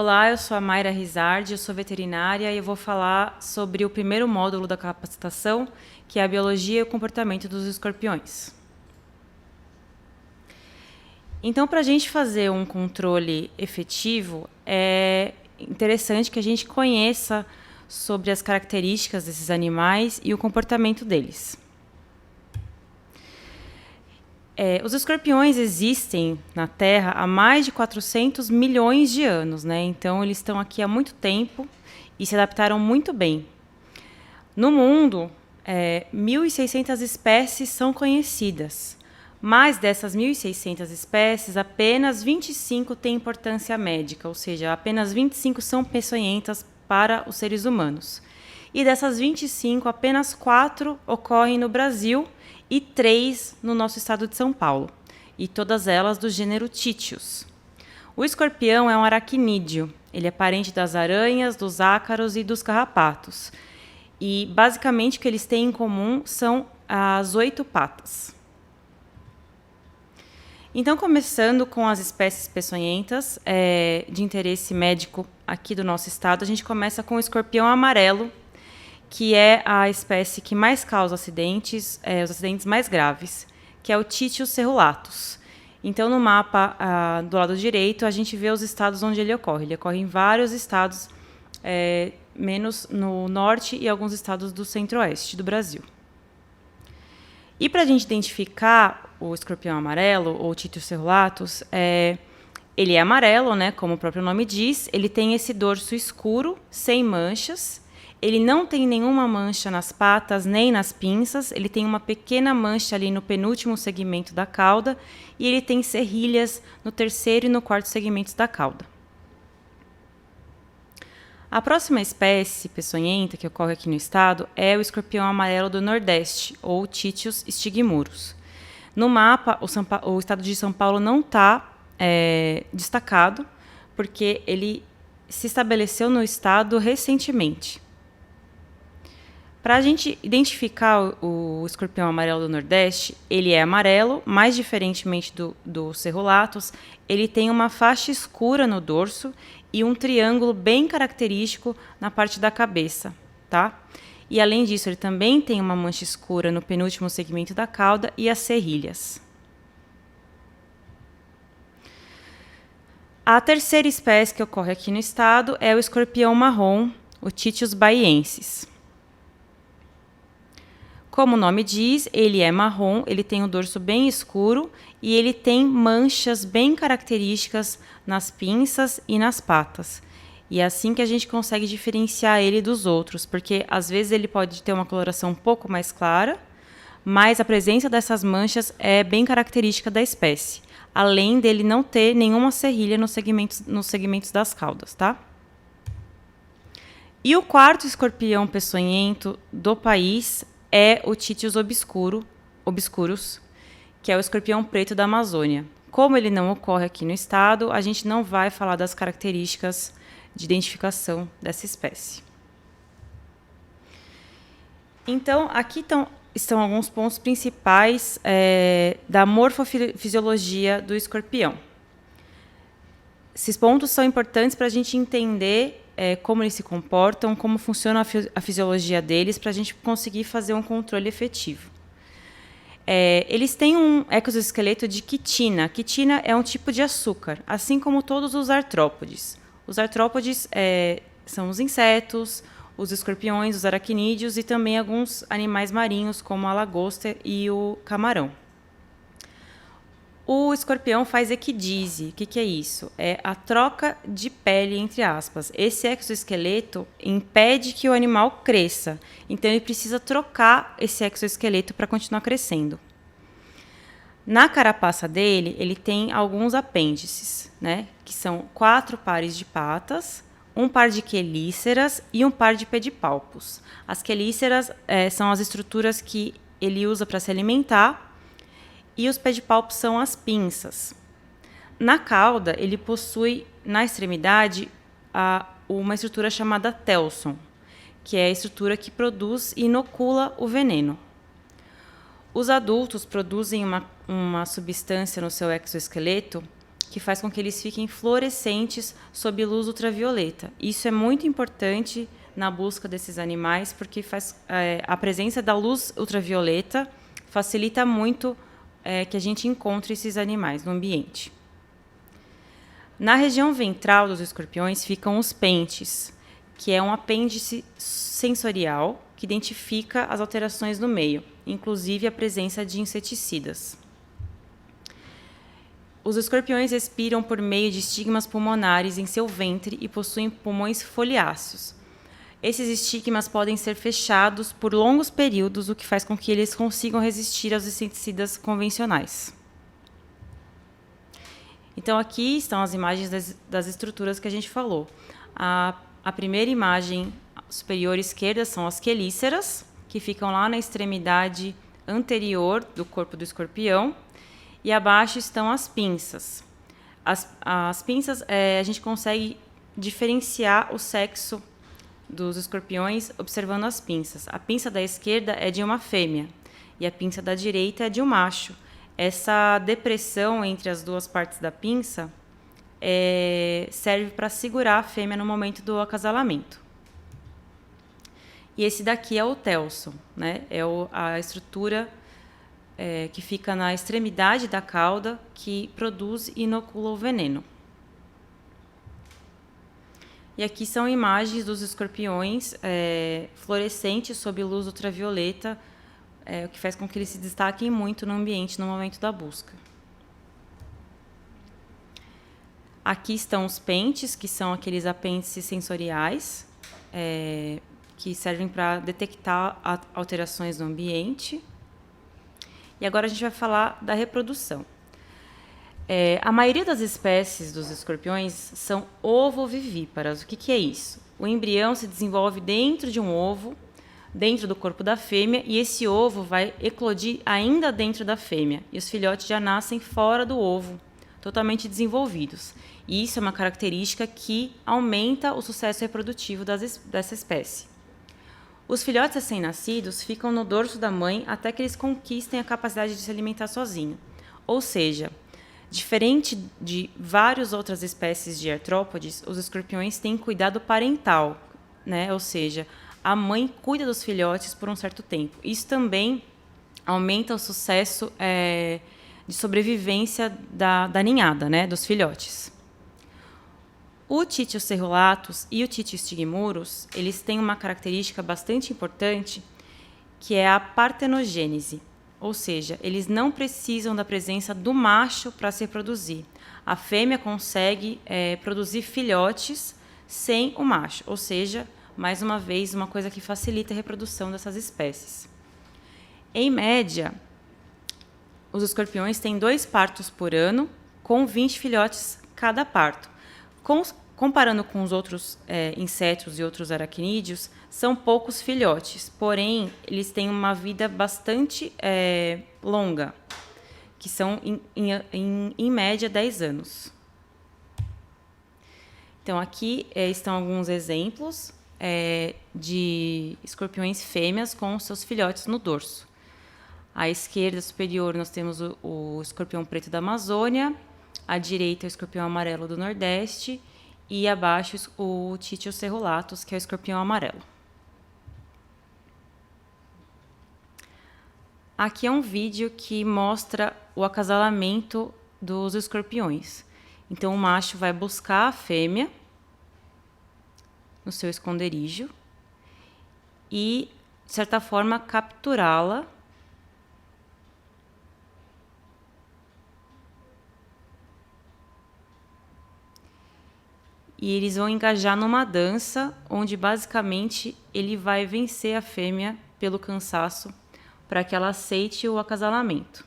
Olá, eu sou a Mayra Rizardi, eu sou veterinária e eu vou falar sobre o primeiro módulo da capacitação, que é a biologia e o comportamento dos escorpiões. Então, para a gente fazer um controle efetivo, é interessante que a gente conheça sobre as características desses animais e o comportamento deles. Os escorpiões existem na Terra há mais de 400 milhões de anos, né? Então, eles estão aqui há muito tempo e se adaptaram muito bem. No mundo, 1.600 espécies são conhecidas, mas dessas 1.600 espécies, apenas 25 têm importância médica, ou seja, apenas 25 são peçonhentas para os seres humanos. E dessas 25, apenas 4 ocorrem no Brasil e 3 no nosso estado de São Paulo, e todas elas do gênero Títios. O escorpião é um aracnídeo, ele é parente das aranhas, dos ácaros e dos carrapatos. E, basicamente, o que eles têm em comum são as 8 patas. Então, começando com as espécies peçonhentas de interesse médico aqui do nosso estado, a gente começa com o escorpião amarelo, que é a espécie que mais causa acidentes, os acidentes mais graves, que é o Titius cerulatus. Então, no mapa do lado direito, a gente vê os estados onde ele ocorre. Ele ocorre em vários estados, menos no norte e alguns estados do centro-oeste do Brasil. E para a gente identificar o escorpião amarelo, ou Titius cerulatus, ele é amarelo, né, como o próprio nome diz, ele tem esse dorso escuro, sem manchas. Ele não tem nenhuma mancha nas patas nem nas pinças, ele tem uma pequena mancha ali no penúltimo segmento da cauda e ele tem serrilhas no terceiro e no quarto segmentos da cauda. A próxima espécie peçonhenta que ocorre aqui no estado é o escorpião amarelo do Nordeste, ou Titius stigmurus. No mapa, o estado de São Paulo não está destacado, porque ele se estabeleceu no estado recentemente. Para a gente identificar o escorpião amarelo do Nordeste, ele é amarelo, mais diferentemente do cerulatus, ele tem uma faixa escura no dorso e um triângulo bem característico na parte da cabeça, tá? E além disso, ele também tem uma mancha escura no penúltimo segmento da cauda e as serrilhas. A terceira espécie que ocorre aqui no estado é o escorpião marrom, o Titius baiensis. Como o nome diz, ele é marrom, ele tem o dorso bem escuro e ele tem manchas bem características nas pinças e nas patas. E é assim que a gente consegue diferenciar ele dos outros, porque às vezes ele pode ter uma coloração um pouco mais clara, mas a presença dessas manchas é bem característica da espécie, além dele não ter nenhuma serrilha nos segmentos das caudas, tá? E o quarto escorpião peçonhento do país é o Titius obscurus, que é o escorpião preto da Amazônia. Como ele não ocorre aqui no estado, a gente não vai falar das características de identificação dessa espécie. Então, aqui estão alguns pontos principais da morfofisiologia do escorpião. Esses pontos são importantes para a gente entender como eles se comportam, como funciona a fisiologia deles, para a gente conseguir fazer um controle efetivo. Eles têm um exoesqueleto de quitina. Quitina é um tipo de açúcar, assim como todos os artrópodes. Os artrópodes são os insetos, os escorpiões, os aracnídeos e também alguns animais marinhos, como a lagosta e o camarão. O escorpião faz equidise. O que é isso? É a troca de pele, entre aspas. Esse exoesqueleto impede que o animal cresça. Então, ele precisa trocar esse exoesqueleto para continuar crescendo. Na carapaça dele, ele tem alguns apêndices, né? Que são 4 pares de patas, um par de quelíceras e um par de pedipalpos. As quelíceras são as estruturas que ele usa para se alimentar, e os pedipalpos são as pinças. Na cauda, ele possui, na extremidade, uma estrutura chamada telson, que é a estrutura que produz e inocula o veneno. Os adultos produzem uma substância no seu exoesqueleto que faz com que eles fiquem fluorescentes sob luz ultravioleta. Isso é muito importante na busca desses animais, porque a presença da luz ultravioleta facilita muito que a gente encontre esses animais no ambiente. Na região ventral dos escorpiões ficam os pentes, que é um apêndice sensorial que identifica as alterações no meio, inclusive a presença de inseticidas. Os escorpiões respiram por meio de estigmas pulmonares em seu ventre e possuem pulmões foliáceos. Esses estigmas podem ser fechados por longos períodos, o que faz com que eles consigam resistir aos inseticidas convencionais. Então, aqui estão as imagens das estruturas que a gente falou. A primeira imagem superior esquerda são as quelíceras, que ficam lá na extremidade anterior do corpo do escorpião, e abaixo estão as pinças. As pinças, a gente consegue diferenciar o sexo dos escorpiões observando as pinças. A pinça da esquerda é de uma fêmea e a pinça da direita é de um macho. Essa depressão entre as duas partes da pinça serve para segurar a fêmea no momento do acasalamento. E esse daqui é o telson, né? É a estrutura que fica na extremidade da cauda, que produz e inocula o veneno. E aqui são imagens dos escorpiões fluorescentes sob luz ultravioleta, o que faz com que eles se destaquem muito no ambiente no momento da busca. Aqui estão os pentes, que são aqueles apêndices sensoriais, que servem para detectar alterações no ambiente. E agora a gente vai falar da reprodução. A maioria das espécies dos escorpiões são ovovivíparas. O que é isso? O embrião se desenvolve dentro de um ovo, dentro do corpo da fêmea, e esse ovo vai eclodir ainda dentro da fêmea. E os filhotes já nascem fora do ovo, totalmente desenvolvidos. E isso é uma característica que aumenta o sucesso reprodutivo dessa espécie. Os filhotes recém-nascidos ficam no dorso da mãe até que eles conquistem a capacidade de se alimentar sozinho. Ou seja, diferente de várias outras espécies de artrópodes, os escorpiões têm cuidado parental, né? Ou seja, a mãe cuida dos filhotes por um certo tempo. Isso também aumenta o sucesso de sobrevivência da ninhada, né? Dos filhotes. O Titius cerulatus e o Titius stigmurus, eles têm uma característica bastante importante, que é a partenogênese. Ou seja, eles não precisam da presença do macho para se reproduzir. A fêmea consegue produzir filhotes sem o macho. Ou seja, mais uma vez, uma coisa que facilita a reprodução dessas espécies. Em média, os escorpiões têm 2 partos por ano, com 20 filhotes cada parto. Comparando com os outros insetos e outros aracnídeos, são poucos filhotes, porém, eles têm uma vida bastante longa, que são, em média, 10 anos. Então, aqui estão alguns exemplos de escorpiões fêmeas com seus filhotes no dorso. À esquerda superior, nós temos o escorpião preto da Amazônia, à direita, o escorpião amarelo do Nordeste, e abaixo o Titius cerulatus, que é o escorpião amarelo. Aqui é um vídeo que mostra o acasalamento dos escorpiões. Então, o macho vai buscar a fêmea no seu esconderijo e, de certa forma, capturá-la. E eles vão engajar numa dança onde, basicamente, ele vai vencer a fêmea pelo cansaço para que ela aceite o acasalamento.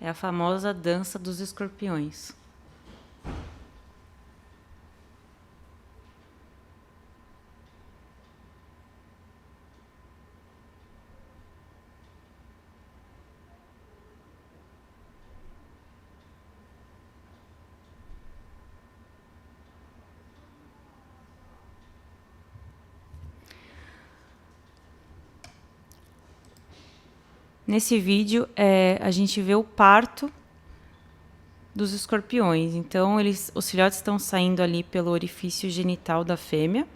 É a famosa dança dos escorpiões. Nesse vídeo, a gente vê o parto dos escorpiões. Então, os filhotes estão saindo ali pelo orifício genital da fêmea.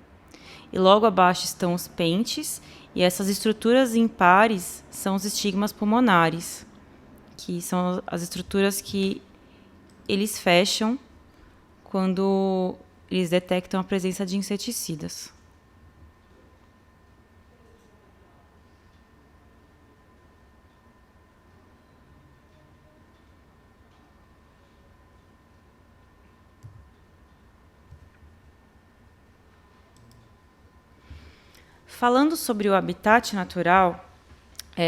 E logo abaixo estão os pentes. E essas estruturas impares são os estigmas pulmonares, que são as estruturas que eles fecham quando eles detectam a presença de inseticidas. Falando sobre o habitat natural,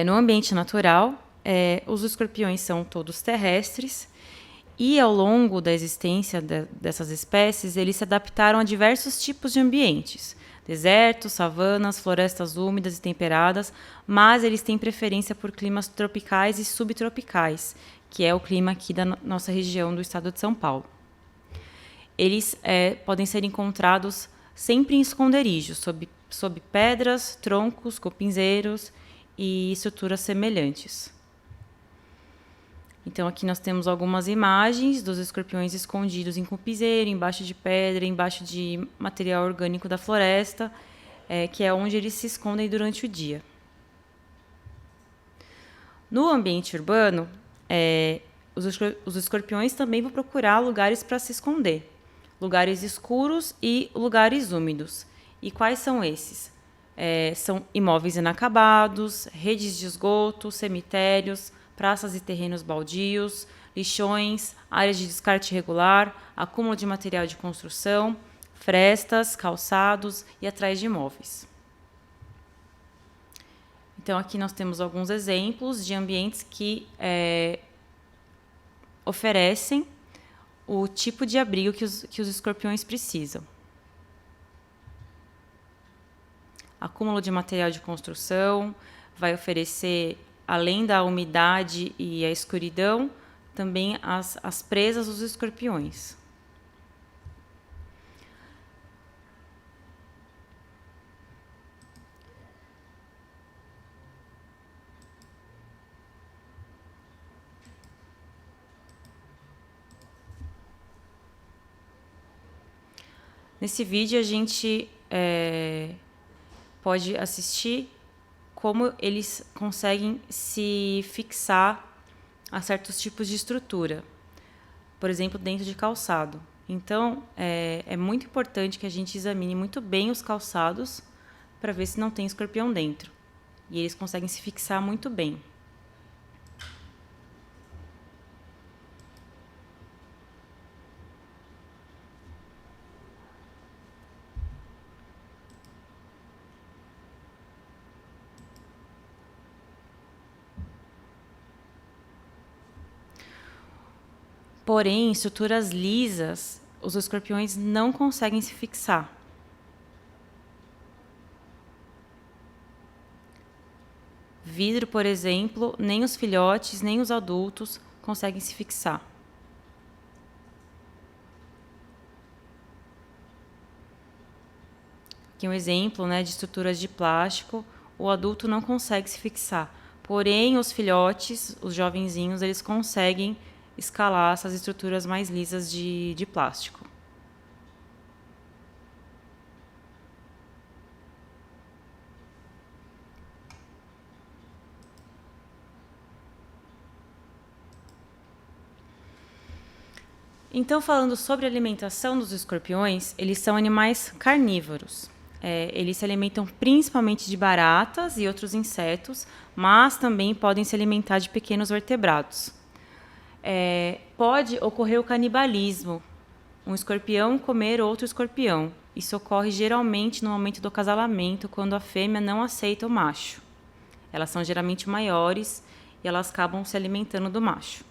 no ambiente natural, os escorpiões são todos terrestres e, ao longo da existência dessas espécies, eles se adaptaram a diversos tipos de ambientes, desertos, savanas, florestas úmidas e temperadas, mas eles têm preferência por climas tropicais e subtropicais, que é o clima aqui da nossa região do estado de São Paulo. Eles podem ser encontrados sempre em esconderijos, sob pedras, troncos, cupinzeiros e estruturas semelhantes. Então, aqui nós temos algumas imagens dos escorpiões escondidos em cupinzeiro, embaixo de pedra, embaixo de material orgânico da floresta, que é onde eles se escondem durante o dia. No ambiente urbano, os escorpiões também vão procurar lugares para se esconder, lugares escuros e lugares úmidos. E quais são esses? São imóveis inacabados, redes de esgoto, cemitérios, praças e terrenos baldios, lixões, áreas de descarte irregular, acúmulo de material de construção, frestas, calçados e atrás de imóveis. Então, aqui nós temos alguns exemplos de ambientes que oferecem o tipo de abrigo que os escorpiões precisam. Acúmulo de material de construção vai oferecer, além da umidade e a escuridão, também as presas dos escorpiões. Nesse vídeo a gente pode assistir como eles conseguem se fixar a certos tipos de estrutura, por exemplo, dentro de calçado. Então, é muito importante que a gente examine muito bem os calçados para ver se não tem escorpião dentro. E eles conseguem se fixar muito bem. Porém, em estruturas lisas, os escorpiões não conseguem se fixar. Vidro, por exemplo, nem os filhotes, nem os adultos conseguem se fixar. Aqui um exemplo, de estruturas de plástico. O adulto não consegue se fixar. Porém, os filhotes, os jovenzinhos, eles conseguem escalar essas estruturas mais lisas de plástico. Então, falando sobre a alimentação dos escorpiões, eles são animais carnívoros. Eles se alimentam principalmente de baratas e outros insetos, mas também podem se alimentar de pequenos vertebrados. Pode ocorrer o canibalismo, um escorpião comer outro escorpião. Isso ocorre geralmente no momento do acasalamento, quando a fêmea não aceita o macho. Elas são geralmente maiores e elas acabam se alimentando do macho.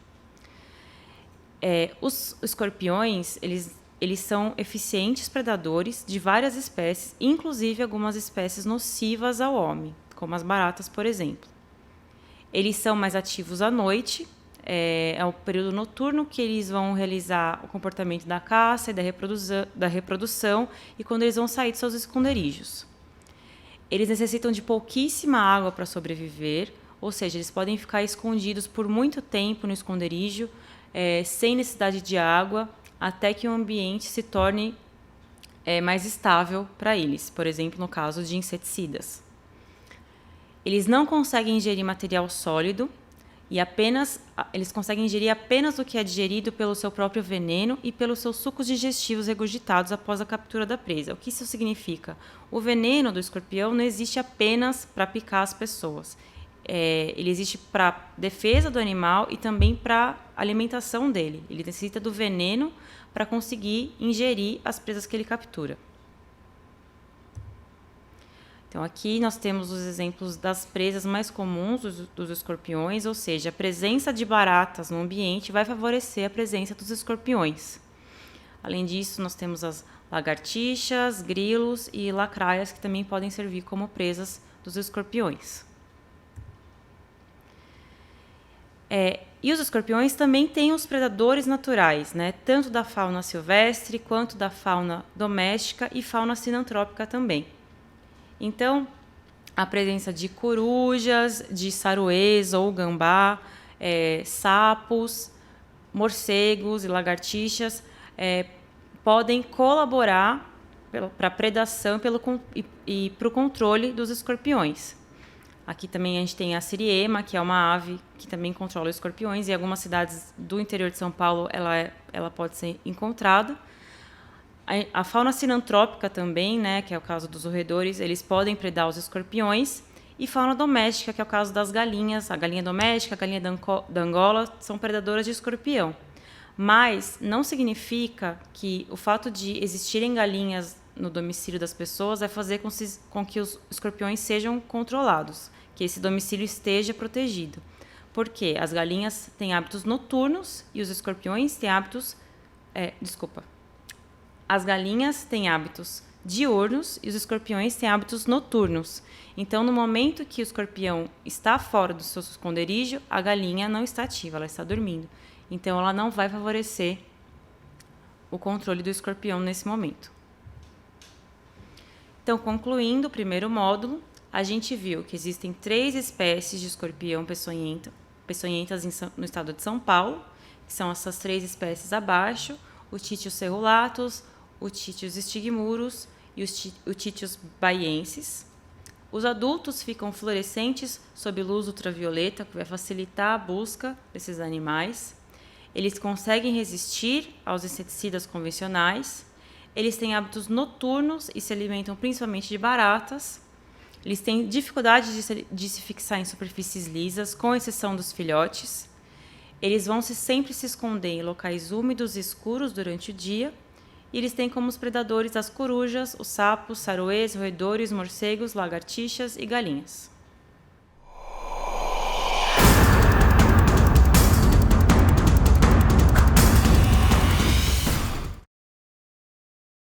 Os escorpiões, eles são eficientes predadores de várias espécies, inclusive algumas espécies nocivas ao homem, como as baratas, por exemplo. Eles são mais ativos à noite, é o período noturno que eles vão realizar o comportamento da caça e da reprodução e quando eles vão sair de seus esconderijos. Eles necessitam de pouquíssima água para sobreviver, ou seja, eles podem ficar escondidos por muito tempo no esconderijo, sem necessidade de água, até que o ambiente se torne mais estável para eles, por exemplo, no caso de inseticidas. Eles não conseguem ingerir material sólido e eles conseguem ingerir apenas o que é digerido pelo seu próprio veneno e pelos seus sucos digestivos regurgitados após a captura da presa. O que isso significa? O veneno do escorpião não existe apenas para picar as pessoas. Ele existe para defesa do animal e também para alimentação dele. Ele necessita do veneno para conseguir ingerir as presas que ele captura. Então, aqui nós temos os exemplos das presas mais comuns dos escorpiões, ou seja, a presença de baratas no ambiente vai favorecer a presença dos escorpiões. Além disso, nós temos as lagartixas, grilos e lacraias, que também podem servir como presas dos escorpiões. E os escorpiões também têm os predadores naturais, né? Tanto da fauna silvestre quanto da fauna doméstica e fauna sinantrópica também. Então, a presença de corujas, de saruês ou gambá, sapos, morcegos e lagartixas podem colaborar para a predação e para o controle dos escorpiões. Aqui também a gente tem a siriema, que é uma ave que também controla os escorpiões, e em algumas cidades do interior de São Paulo ela pode ser encontrada. A fauna sinantrópica também, né, que é o caso dos roedores, eles podem predar os escorpiões. E fauna doméstica, que é o caso das galinhas, a galinha doméstica, a galinha da Angola, são predadoras de escorpião. Mas não significa que o fato de existirem galinhas no domicílio das pessoas vai fazer com que os escorpiões sejam controlados, que esse domicílio esteja protegido. Porque as galinhas têm hábitos noturnos e os escorpiões têm hábitos... As galinhas têm hábitos diurnos e os escorpiões têm hábitos noturnos. Então, no momento que o escorpião está fora do seu esconderijo, a galinha não está ativa, ela está dormindo. Então, ela não vai favorecer o controle do escorpião nesse momento. Então, concluindo o primeiro módulo, a gente viu que existem 3 espécies de escorpião peçonhentas no estado de São Paulo, que são essas 3 espécies abaixo, o Titius cerulatus, o Titius stigmurus e o Titius baiensis. Os adultos ficam fluorescentes sob luz ultravioleta, que vai facilitar a busca desses animais. Eles conseguem resistir aos inseticidas convencionais. Eles têm hábitos noturnos e se alimentam principalmente de baratas. Eles têm dificuldade de se fixar em superfícies lisas, com exceção dos filhotes. Eles vão sempre se esconder em locais úmidos e escuros durante o dia. E eles têm como os predadores as corujas, os sapos, saruês, roedores, morcegos, lagartixas e galinhas.